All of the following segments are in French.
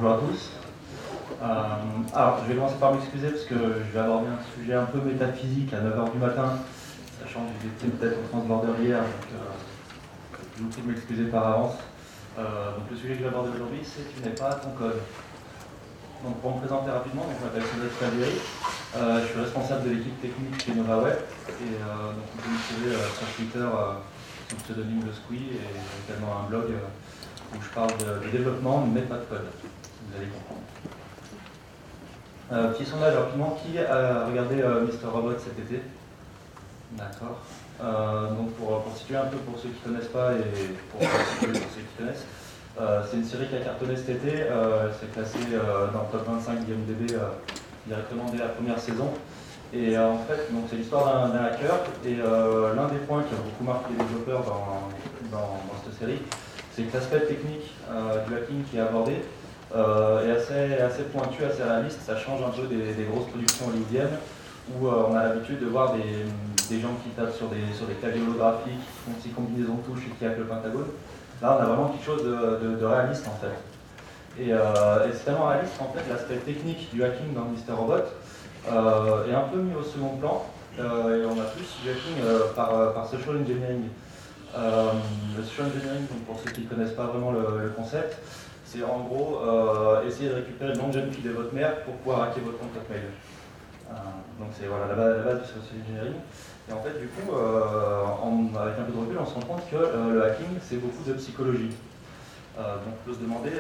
bonjour à tous. Alors, je vais commencer par m'excuser parce que je vais aborder un sujet un peu métaphysique à 9h du matin, sachant que j'étais peut-être au transborder hier, donc je vous prie de m'excuser par avance. Donc le sujet que je vais aborder aujourd'hui, c'est « Tu n'es pas ton code ». Donc pour me présenter rapidement, je m'appelle Cédric Calvieri, je suis responsable de l'équipe technique chez NovaWeb, et donc vous pouvez me trouver sur Twitter sous le pseudonyme de Squee, et j'ai également un blog où je parle de développement, mais pas de code, vous allez comprendre. Petit sondage rapidement, qui a regardé Mr. Robot cet été? D'accord. Donc pour situer un peu pour ceux qui ne connaissent pas et pour situer pour ceux qui connaissent, c'est une série qui a cartonné cet été, c'est classé dans le top 25 d'IMDb directement dès la première saison. Et en fait, c'est l'histoire d'un hacker, et l'un des points qui a beaucoup marqué les développeurs dans cette série, c'est que l'aspect technique du hacking qui est abordé est assez pointu, assez réaliste. Ça change un peu des grosses productions hollywoodiennes où on a l'habitude de voir des gens qui tapent sur des claviers holographiques, qui font des combinaisons de touches et qui hackent le Pentagone. Là, on a vraiment quelque chose de réaliste en fait. Et c'est tellement réaliste qu'en fait, l'aspect technique du hacking dans Mr. Robot est un peu mis au second plan. Et on a plus du hacking par social engineering. Le social engineering, donc pour ceux qui ne connaissent pas vraiment le concept, c'est en gros essayer de récupérer le nom de jeune fille de votre mère pour pouvoir hacker votre compte mail. Donc c'est voilà, la base du social engineering. Et en fait, du coup, avec un peu de recul, on se rend compte que le hacking, c'est beaucoup de psychologie. Donc on peut se demander,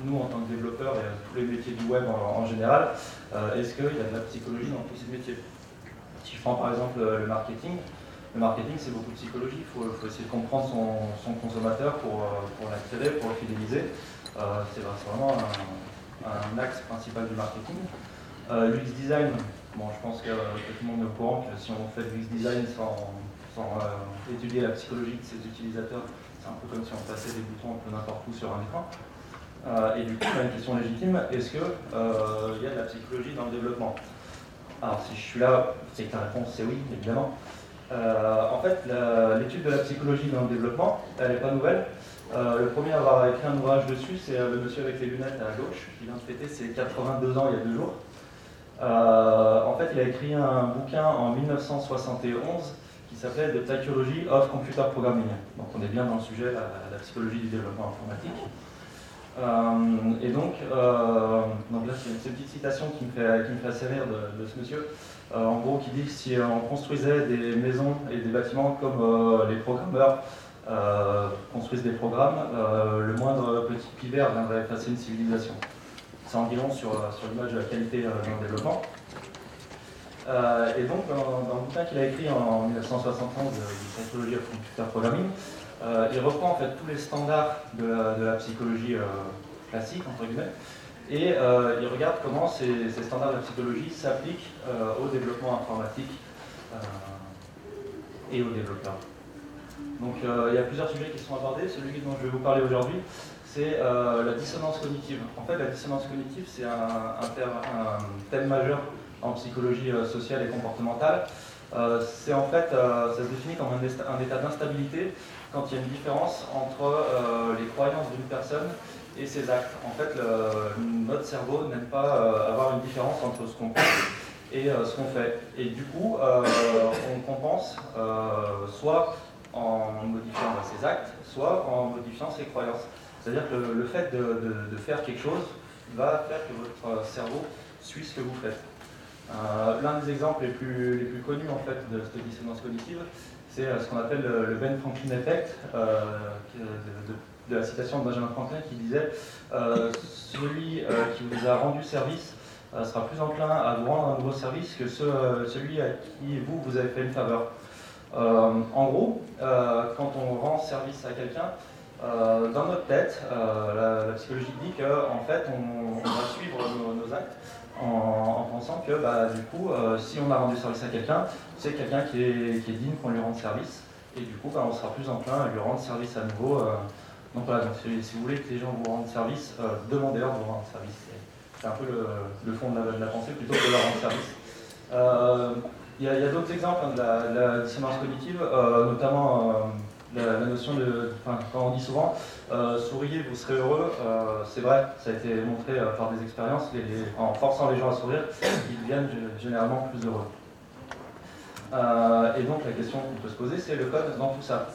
nous en tant que développeurs et tous les métiers du web en général, est-ce qu'il y a de la psychologie dans tous ces métiers? Si je prends par exemple le marketing, c'est beaucoup de psychologie. Il faut essayer de comprendre son consommateur pour l'attirer, pour le fidéliser. C'est vraiment un axe principal du marketing. L'UX design, je pense que tout le monde est au courant que si on fait de l'UX design sans étudier la psychologie de ses utilisateurs, c'est un peu comme si on passait des boutons un peu n'importe où sur un écran. Et du coup, on a une question légitime, est-ce qu'il y a de la psychologie dans le développement? Alors si je suis là, c'est que la réponse c'est oui, évidemment. En fait, l'étude de la psychologie dans le développement, elle n'est pas nouvelle. Le premier à avoir écrit un ouvrage dessus, c'est le monsieur avec les lunettes à gauche, qui vient de fêter ses 82 ans il y a 2 jours. En fait, il a écrit un bouquin en 1971 qui s'appelait The Psychology of Computer Programming. Donc on est bien dans le sujet, la psychologie du développement informatique. Et donc là c'est une petite citation qui me fait assez rire de ce monsieur, en gros qui dit que si on construisait des maisons et des bâtiments comme les programmeurs construisent des programmes, le moindre petit pivert viendrait effacer une civilisation. Ça en dit long sur l'image de la qualité dans le développement. Et donc dans le bouquin qu'il a écrit en 1971 de Psychology of Computer Programming, il reprend en fait tous les standards de la psychologie classique, entre guillemets, et il regarde comment ces standards de la psychologie s'appliquent au développement informatique et aux développeurs. Donc il y a plusieurs sujets qui sont abordés. Celui dont je vais vous parler aujourd'hui, c'est la dissonance cognitive. En fait, la dissonance cognitive, c'est un thème majeur en psychologie sociale et comportementale. C'est en fait, ça se définit comme un état d'instabilité quand il y a une différence entre les croyances d'une personne et ses actes. En fait, notre cerveau n'aime pas avoir une différence entre ce qu'on pense et ce qu'on fait. Et du coup, on compense soit en modifiant ses actes, soit en modifiant ses croyances. C'est-à-dire que le fait de faire quelque chose va faire que votre cerveau suit ce que vous faites. L'un des exemples les plus connus en fait, de cette dissonance cognitive, c'est ce qu'on appelle le Ben Franklin Effect, de la citation de Benjamin Franklin qui disait celui qui vous a rendu service sera plus enclin à vous rendre un nouveau service que celui à qui vous avez fait une faveur. En gros, quand on rend service à quelqu'un, dans notre tête, la psychologie dit qu'en fait, on va suivre nos actes en pensant que du coup, si on a rendu service à quelqu'un, c'est quelqu'un qui est digne qu'on lui rende service, et du coup, on sera plus enclin à lui rendre service à nouveau. Donc voilà, donc, si vous voulez que les gens vous rendent service, demandez-leur de vous rendre service. C'est un peu le fond de la pensée plutôt que de leur rendre service. Il y a d'autres exemples de la dissonance cognitive, notamment la notion de, quand on dit souvent souriez, vous serez heureux, c'est vrai, ça a été montré par des expériences, en forçant les gens à sourire, ils deviennent généralement plus heureux. Et donc la question qu'on peut se poser, c'est le code dans tout ça.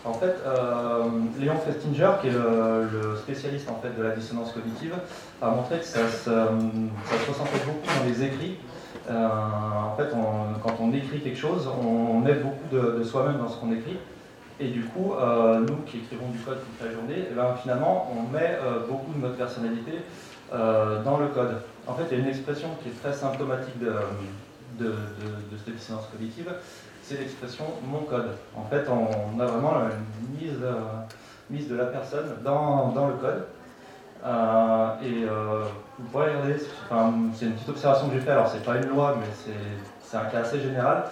En fait, Léon Festinger, qui est le spécialiste en fait, de la dissonance cognitive, a montré que ça se ressentait beaucoup dans les écrits. En fait, quand on écrit quelque chose, on met beaucoup de soi-même dans ce qu'on écrit. Et du coup, nous qui écrivons du code toute la journée, finalement, on met beaucoup de notre personnalité dans le code. En fait, il y a une expression qui est très symptomatique de cette dissonance cognitive, c'est l'expression « mon code ». En fait, on a vraiment une mise de la personne dans le code. Vous pourrez regarder, c'est une petite observation que j'ai faite, alors c'est pas une loi, mais c'est un cas assez général.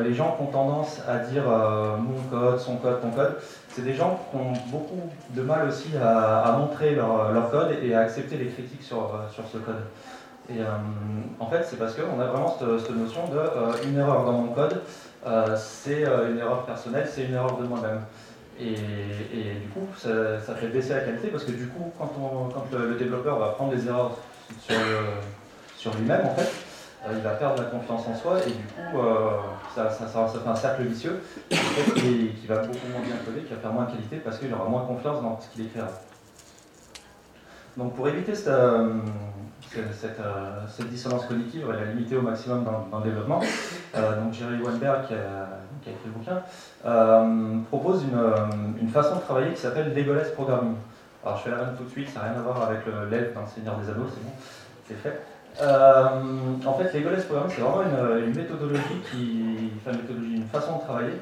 Les gens qui ont tendance à dire mon code, son code, ton code, c'est des gens qui ont beaucoup de mal aussi à montrer leur code et à accepter les critiques sur ce code. Et en fait, c'est parce qu'on a vraiment cette notion de une erreur dans mon code, c'est une erreur personnelle, c'est une erreur de moi-même. Et du coup, ça fait baisser la qualité parce que du coup, quand le développeur va prendre des erreurs sur lui-même, en fait, il va perdre la confiance en soi et du coup, ça fait un cercle vicieux qui va beaucoup moins bien coder, qui va faire moins de qualité parce qu'il aura moins confiance dans ce qu'il écrira. Donc pour éviter cette dissonance cognitive, elle est limitée au maximum dans le développement. Donc Jerry Weinberg, qui a écrit le bouquin, propose une façon de travailler qui s'appelle Legolas Programming. Alors je fais la vanne tout de suite, ça n'a rien à voir avec l'elfe dans le Seigneur des Anneaux, c'est bon, c'est fait. En fait, Legolas Programming, c'est vraiment une méthodologie, une façon de travailler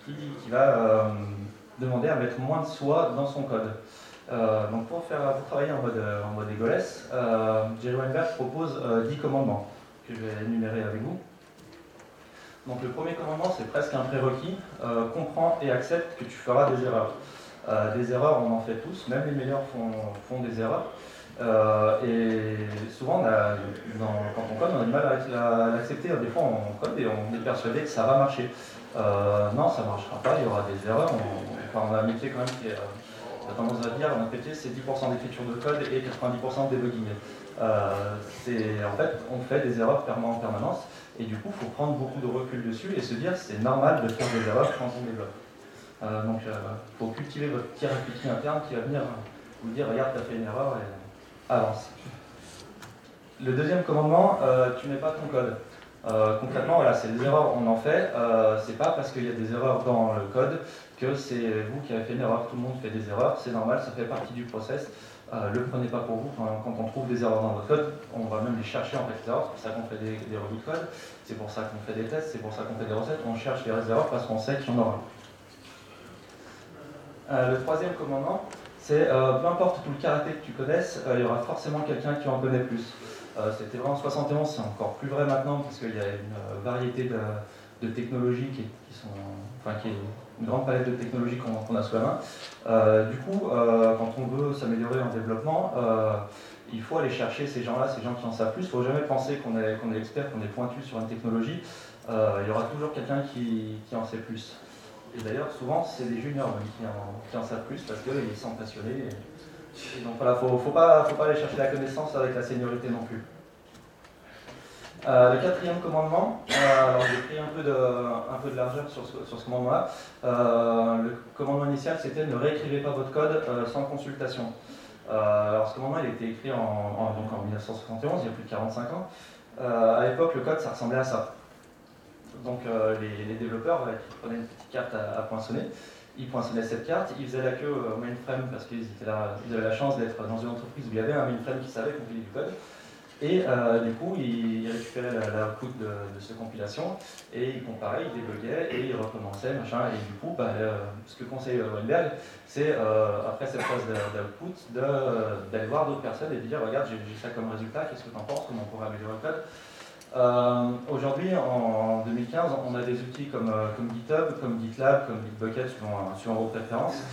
qui va demander à mettre moins de soi dans son code. Donc pour travailler en mode Legolas, Jerry Weinberg propose 10 commandements que je vais énumérer avec vous. Donc le premier commandement, c'est presque un prérequis, comprends et accepte que tu feras des erreurs. Des erreurs, on en fait tous, même les meilleurs font des erreurs. Et souvent, quand on code, on a du mal à l'accepter. Des fois, on code et on est persuadé que ça va marcher. Non, ça ne marchera pas, il y aura des erreurs. On a un métier quand même qui a tendance à dire, notre métier, c'est 10% d'écriture de code et 90% de debugging. En fait, on fait des erreurs en permanence. Et du coup, il faut prendre beaucoup de recul dessus et se dire c'est normal de faire des erreurs quand on développe. Donc, il faut cultiver votre petit réflexion interne qui va venir vous dire regarde, tu as fait une erreur et avance. Le deuxième commandement, tu n'es pas ton code. Concrètement, voilà, c'est des erreurs, on en fait. C'est pas parce qu'il y a des erreurs dans le code que c'est vous qui avez fait une erreur. Tout le monde fait des erreurs, c'est normal, ça fait partie du process. Le prenez pas pour vous. Quand on trouve des erreurs dans votre code, on va même les chercher en fait les erreurs. C'est pour ça qu'on fait des revues de code, c'est pour ça qu'on fait des tests, c'est pour ça qu'on fait des recettes. On cherche les erreurs parce qu'on sait qu'il y en aura. Le troisième commandement, c'est peu importe tout le karaté que tu connaisses, il y aura forcément quelqu'un qui en connaît plus. C'était vrai en 71, c'est encore plus vrai maintenant parce qu'il y a une variété de technologies qui est une grande palette de technologies qu'on a sous la main. Du coup, quand on veut s'améliorer en développement, il faut aller chercher ces gens-là, ces gens qui en savent plus. Il ne faut jamais penser qu'on est expert, qu'on est pointu sur une technologie. Il y aura toujours quelqu'un qui en sait plus. Et d'ailleurs, souvent, c'est les juniors qui en savent plus parce qu'ils sont passionnés. Et donc voilà, il ne faut pas aller chercher la connaissance avec la seniorité non plus. Le quatrième commandement, alors j'ai pris un peu de largeur sur ce commandement-là. Le commandement initial, c'était ne réécrivez pas votre code sans consultation. Alors ce commandement, il a été écrit en 1971, il y a plus de 45 ans. À l'époque, le code, ça ressemblait à ça. Donc les développeurs qui prenaient une petite carte à poinçonner, ils poinçonnaient cette carte, ils faisaient la queue au mainframe parce qu'ils avaient la chance d'être dans une entreprise où il y avait un mainframe qui savait compiler du code. Et du coup, ils récupéraient l'output de cette compilation et ils comparaient, ils débuggaient et ils recommençaient, machin. Et du coup, ce que conseille Weinberg, c'est après cette phase d'output, d'aller voir d'autres personnes et de dire regarde, j'ai ça comme résultat, qu'est-ce que tu en penses, comment on pourrait améliorer le code. Aujourd'hui, en 2015, on a des outils comme GitHub, comme GitLab, comme Bitbucket, suivant vos préférences.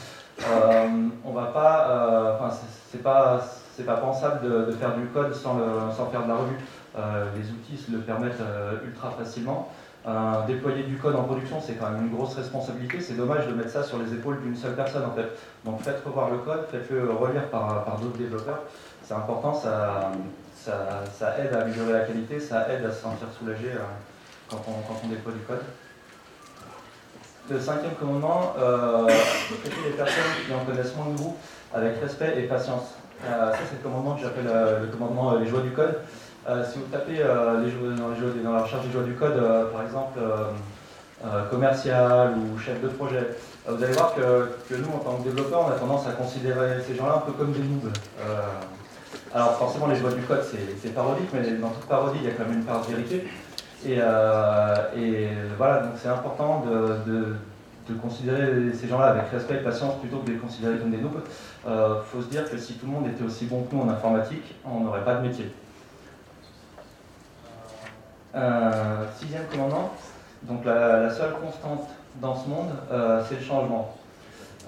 On va pas, c'est pas pensable de faire du code sans faire de la revue. Les outils le permettent ultra facilement. Déployer du code en production, c'est quand même une grosse responsabilité. C'est dommage de mettre ça sur les épaules d'une seule personne en fait. Donc faites revoir le code, faites-le relire par d'autres développeurs. C'est important, ça aide à améliorer la qualité, ça aide à se sentir soulagé quand on déploie du code. Le cinquième commandement, traiter les personnes qui en connaissent moins que vous avec respect et patience. Ça, c'est le commandement que j'appelle le commandement les joies du code. Si vous tapez dans la recherche des joies du code, par exemple commercial ou chef de projet, vous allez voir que nous, en tant que développeurs, on a tendance à considérer ces gens-là un peu comme des noobs. Alors forcément, les joies du code, c'est parodique, mais dans toute parodie, il y a quand même une part de vérité. Et voilà, donc c'est important de considérer ces gens-là avec respect et patience plutôt que de les considérer comme des noobs. Faut se dire que si tout le monde était aussi bon que nous en informatique, on n'aurait pas de métier. Sixième commandement, donc la seule constante dans ce monde, c'est le changement.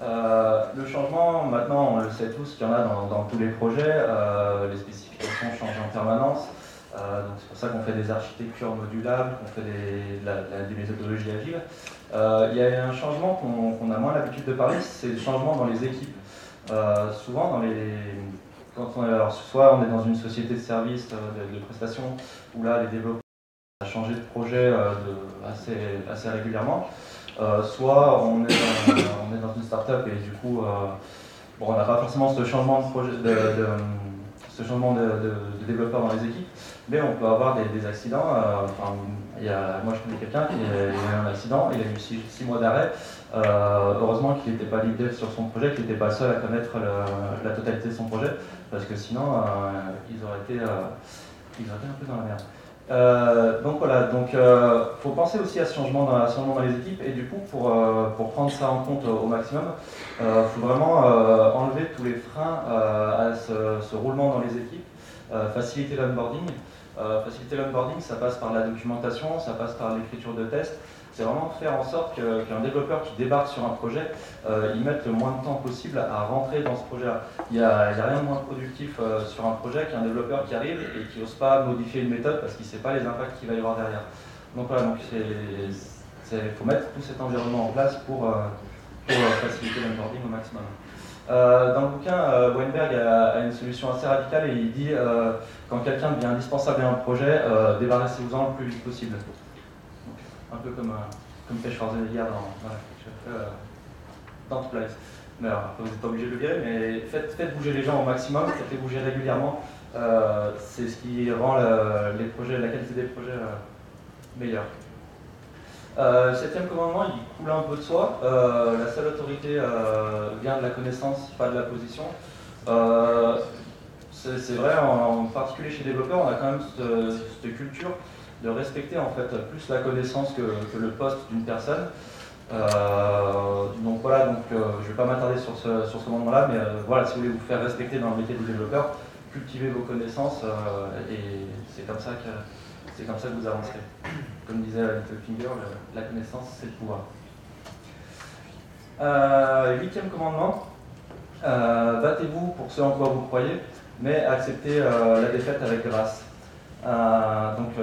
Le changement, maintenant, on le sait tous qu'il y en a dans tous les projets, les spécifications changent en permanence, donc c'est pour ça qu'on fait des architectures modulables, qu'on fait des méthodologies agiles. Il y a un changement qu'on a moins l'habitude de parler, c'est le changement dans les équipes. Souvent, soit on est dans une société de services, de prestations, où là, les développeurs ont changé de projet assez régulièrement. Soit on est dans une start-up et du coup, on n'a pas forcément ce changement de projet, ce changement de développeur dans les équipes, mais on peut avoir des accidents. Moi, je connais quelqu'un qui a eu un accident, il a eu 6 mois d'arrêt. Heureusement qu'il n'était pas lead dev sur son projet, qu'il n'était pas seul à connaître la totalité de son projet, parce que sinon, ils auraient été un peu dans la merde. Donc voilà, faut penser aussi à ce changement dans les équipes, et du coup pour prendre ça en compte au maximum, faut vraiment enlever tous les freins à ce roulement dans les équipes, faciliter l'onboarding. Faciliter l'onboarding, ça passe par la documentation, ça passe par l'écriture de tests. C'est vraiment faire en sorte qu'un développeur qui débarque sur un projet, il mette le moins de temps possible à rentrer dans ce projet-là. Il n'y a rien de moins productif sur un projet qu'un développeur qui arrive et qui n'ose pas modifier une méthode parce qu'il ne sait pas les impacts qu'il va y avoir derrière. Donc voilà, il faut mettre tout cet environnement en place pour faciliter l'onboarding au maximum. Dans le bouquin, Weinberg a une solution assez radicale et il dit quand quelqu'un devient indispensable à un projet, débarrassez-vous-en le plus vite possible. Donc, un peu comme fait Schwarzenegger dans Place. Mais alors, vous n'êtes pas obligé de le virer, mais faites bouger les gens au maximum, faites-les bouger régulièrement. C'est ce qui rend la qualité des projets meilleure. Septième commandement, il coule un peu de soi. La seule autorité vient de la connaissance, pas de la position. C'est vrai, en particulier chez les développeurs, on a quand même cette culture de respecter en fait plus la connaissance que le poste d'une personne. Donc voilà, je ne vais pas m'attarder sur ce commandement-là, mais voilà, si vous voulez vous faire respecter dans le métier des développeurs, cultivez vos connaissances et c'est comme ça que vous avancerez. Comme disait Littlefinger, la connaissance, c'est le pouvoir. Huitième commandement, battez-vous pour ce en quoi vous croyez, mais acceptez la défaite avec grâce. Donc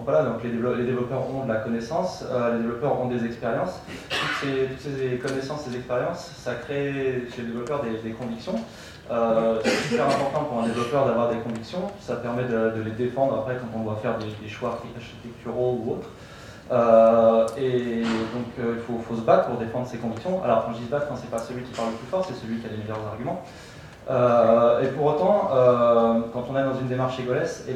voilà, les développeurs ont de la connaissance, les développeurs ont des expériences. Toutes ces connaissances, ces expériences, ça crée chez les développeurs des convictions. C'est super important pour un développeur d'avoir des convictions, ça permet de les défendre après quand on doit faire des choix architecturaux ou autres. Et donc il faut se battre pour défendre ses convictions. Alors quand je dis se battre, c'est pas celui qui parle le plus fort, c'est celui qui a les meilleurs arguments. Et pour autant, quand on est dans une démarche égolesse,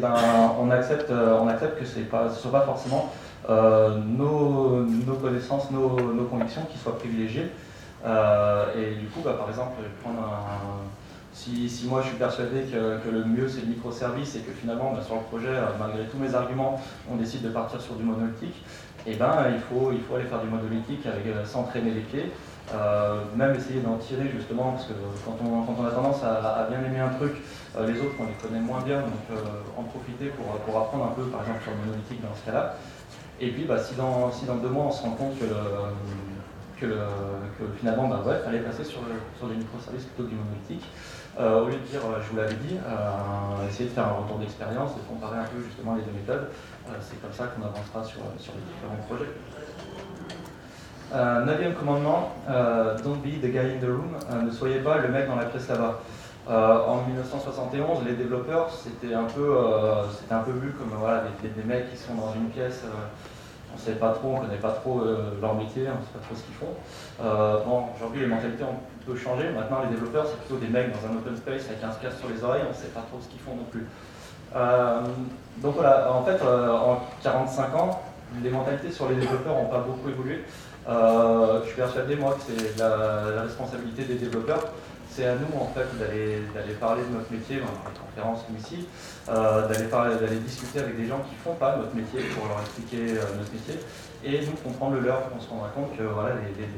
on accepte que ce ne soit pas forcément nos connaissances, nos convictions qui soient privilégiées. Et du coup, par exemple, si moi je suis persuadé que le mieux c'est le microservice et que finalement sur le projet, malgré tous mes arguments, on décide de partir sur du monolithique, il faut aller faire du monolithique sans traîner les pieds. Même essayer d'en tirer justement, parce que quand on a tendance à bien aimer un truc, les autres on les connaît moins bien, donc en profiter pour apprendre un peu par exemple sur le monolithique dans ce cas-là. Et puis si dans 2 mois on se rend compte que que finalement, il fallait passer sur des microservices plutôt que du monolithique. Au lieu de dire, je vous l'avais dit, essayer de faire un retour d'expérience, de comparer un peu justement les deux méthodes. C'est comme ça qu'on avancera sur les différents projets. 9e commandement, don't be the guy in the room, ne soyez pas le mec dans la pièce là-bas. En 1971, les développeurs, c'était un peu vu comme voilà, des mecs qui sont dans une pièce, on ne sait pas trop, on ne connaît pas trop leur métier, on ne sait pas trop ce qu'ils font. Aujourd'hui, les mentalités ont un peu changé. Maintenant, les développeurs, c'est plutôt des mecs dans un open space avec un casque sur les oreilles, on ne sait pas trop ce qu'ils font non plus. Donc voilà, en fait, en 45 ans, les mentalités sur les développeurs n'ont pas beaucoup évolué. Je suis persuadé, moi, que c'est la responsabilité des développeurs. C'est à nous, en fait, d'aller parler de notre métier dans les conférences comme ici, d'aller discuter avec des gens qui ne font pas notre métier pour leur expliquer notre métier, et nous comprendre le leur. On se rendra compte que voilà,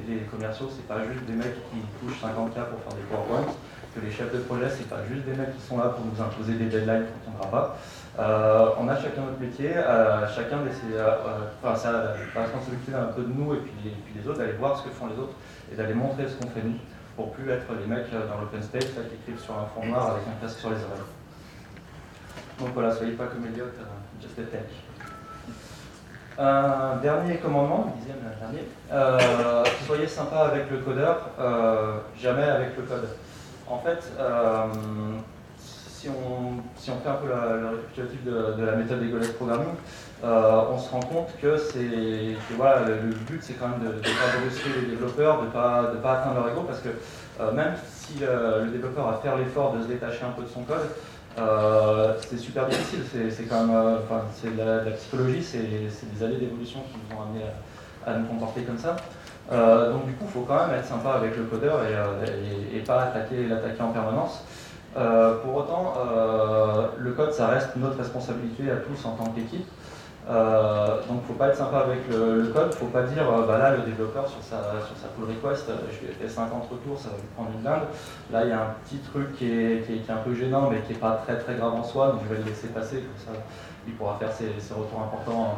les commerciaux, c'est pas juste des mecs qui touchent 50K pour faire des PowerPoints, que les chefs de projet, c'est pas juste des mecs qui sont là pour nous imposer des deadlines qu'on ne tiendra pas. On a chacun notre métier, chacun c'est la responsabilité un peu de nous et puis les autres, d'aller voir ce que font les autres et d'aller montrer ce qu'on fait nous, pour plus être les mecs dans l'open space qui écrivent sur un fond noir avec un casque sur les oreilles. Donc voilà, soyez pas comme Elliot, just a tech. Dernier commandement, 10e dernier, soyez sympa avec le codeur, jamais avec le code. En fait, si on fait un peu le récapitulatif de la méthode Egoless Programming, on se rend compte que voilà, le but c'est quand même de ne pas brusquer les développeurs, de ne pas atteindre leur ego, parce que même si le développeur va faire l'effort de se détacher un peu de son code, c'est super difficile. C'est quand même, c'est de la psychologie, c'est des années d'évolution qui nous ont amené à nous comporter comme ça. Donc du coup, il faut quand même être sympa avec le codeur et pas l'attaquer en permanence. Pour autant, le code, ça reste notre responsabilité à tous en tant qu'équipe. Donc il ne faut pas être sympa avec le code, il ne faut pas dire là le développeur sur sa pull request, je lui ai fait 50 retours, ça va lui prendre une blinde. Là il y a un petit truc qui est un peu gênant mais qui n'est pas très très grave en soi, donc je vais le laisser passer, comme ça il pourra faire ses retours importants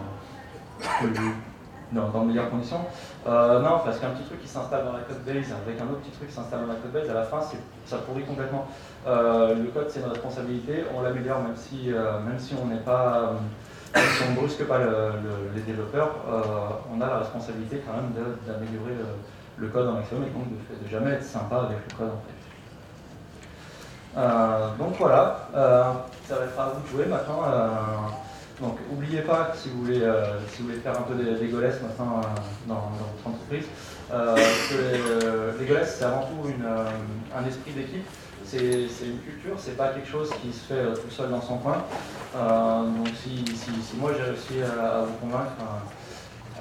dans de meilleures conditions. Non, parce qu'un petit truc qui s'installe dans la code base avec un autre petit truc qui s'installe dans la code base, à la fin ça pourrit complètement. Le code c'est notre responsabilité, on l'améliore même si on n'est pas... Si on ne brusque pas les développeurs, on a la responsabilité quand même d'améliorer le code en maximum et donc de jamais être sympa avec le code en fait. Donc voilà, ça va être à vous de jouer maintenant. Donc n'oubliez pas que si vous voulez faire un peu d'Egoless maintenant dans votre entreprise, que l'Egoless c'est avant tout un esprit d'équipe. C'est une culture, c'est pas quelque chose qui se fait tout seul dans son coin. Donc si moi j'ai réussi à vous convaincre,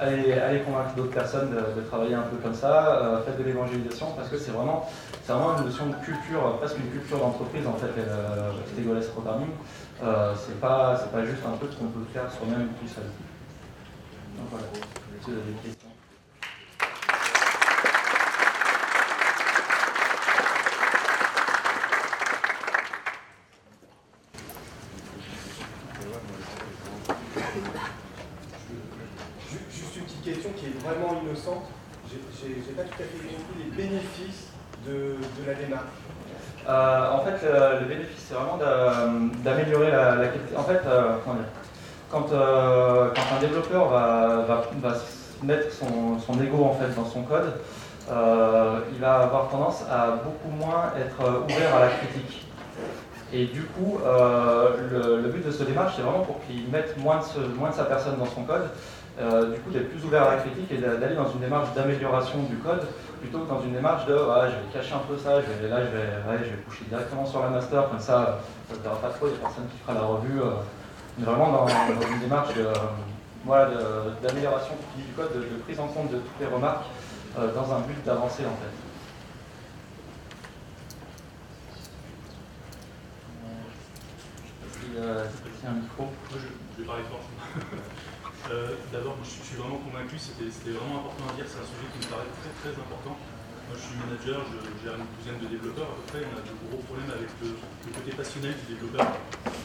allez convaincre d'autres personnes de travailler un peu comme ça, faites de l'évangélisation, parce que c'est vraiment une notion de culture, presque une culture d'entreprise en fait, Egoless Programming. C'est pas juste un truc qu'on peut faire soi-même tout seul. Donc voilà, si vous avez des questions. Juste une petite question qui est vraiment innocente. J'ai pas tout à fait compris les bénéfices de la démarche. En fait, le bénéfice, c'est vraiment d'améliorer la qualité. En fait, comment dire, quand un développeur va mettre son ego en fait dans son code, il va avoir tendance à beaucoup moins être ouvert à la critique. Et du coup, le but de cette démarche, c'est vraiment pour qu'il mette moins de sa personne dans son code, du coup d'être plus ouvert à la critique et d'aller dans une démarche d'amélioration du code, plutôt que dans une démarche de je vais cacher un peu ça, je vais pusher directement sur la master, comme ça ne se verra pas trop, il y a personne qui fera la revue. Vraiment dans une démarche d'amélioration du code, de prise en compte de toutes les remarques, dans un but d'avancer en fait. C'est un micro. Moi, je vais parler fort. D'abord, je suis vraiment convaincu, c'était vraiment important à dire, c'est un sujet qui me paraît très très important. Moi, je suis manager, je gère une douzaine de développeurs à peu près, on a de gros problèmes avec le côté passionnel du développeur.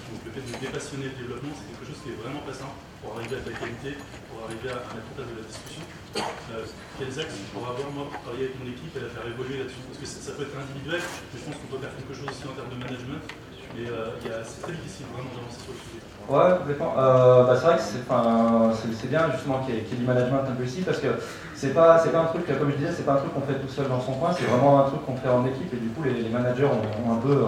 Donc le fait de dépassionner le développement, c'est quelque chose qui est vraiment pas simple pour arriver à de la qualité, pour arriver à mettre en place de la discussion. Quels axes je pourrais avoir, moi, pour travailler avec une équipe et la faire évoluer là-dessus? Parce que ça peut être individuel, mais je pense qu'on peut faire quelque chose aussi en termes de management. Mais c'est très difficile vraiment d'avancer sur le sujet. Ouais, complètement. C'est vrai que c'est bien justement qu'il y ait du management un peu ici, parce que c'est pas un truc, comme je disais, c'est pas un truc qu'on fait tout seul dans son coin, c'est vraiment un truc qu'on fait en équipe, et du coup les managers ont un peu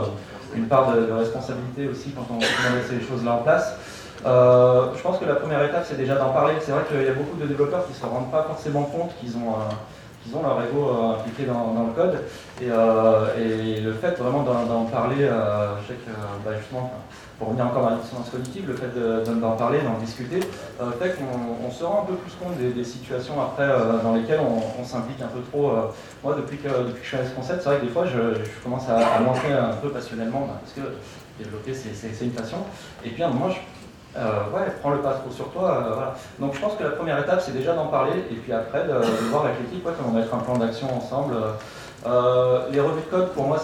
une part de responsabilité aussi quand on met ces choses-là en place. Je pense que la première étape, c'est déjà d'en parler. C'est vrai qu'il y a beaucoup de développeurs qui ne se rendent pas forcément compte qu'ils ont leur ego impliqué dans le code. Et le fait vraiment d'en parler, je sais que justement, pour revenir encore à la dissonance cognitive, le fait d'en parler, d'en discuter, fait qu'on se rend un peu plus compte des situations après dans lesquelles on s'implique un peu trop. Moi, depuis que je suis à ce concept, c'est vrai que des fois, je commence à m'entrer un peu passionnellement, parce que développer, c'est une passion. Et puis à un moment, prends le pas trop sur toi. Voilà. Donc je pense que la première étape, c'est déjà d'en parler, et puis après de voir avec l'équipe comment mettre un plan d'action ensemble. Les revues de code, pour moi,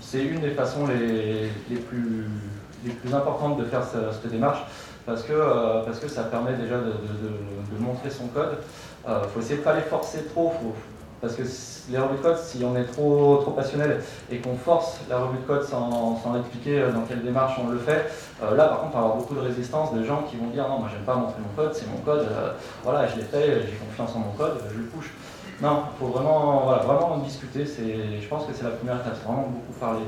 c'est une des façons les plus importantes de faire cette démarche, parce que ça permet déjà de montrer son code. Faut essayer de ne pas les forcer trop, parce que les revues de code, si on est trop passionnel et qu'on force la revue de code sans expliquer dans quelle démarche on le fait, là par contre on va avoir beaucoup de résistance de gens qui vont dire non, moi j'aime pas montrer mon code, c'est mon code, voilà, je l'ai fait, j'ai confiance en mon code, je le push. Non, il faut vraiment en discuter, je pense que c'est la première étape, c'est vraiment beaucoup parler.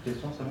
Question, c'est bon?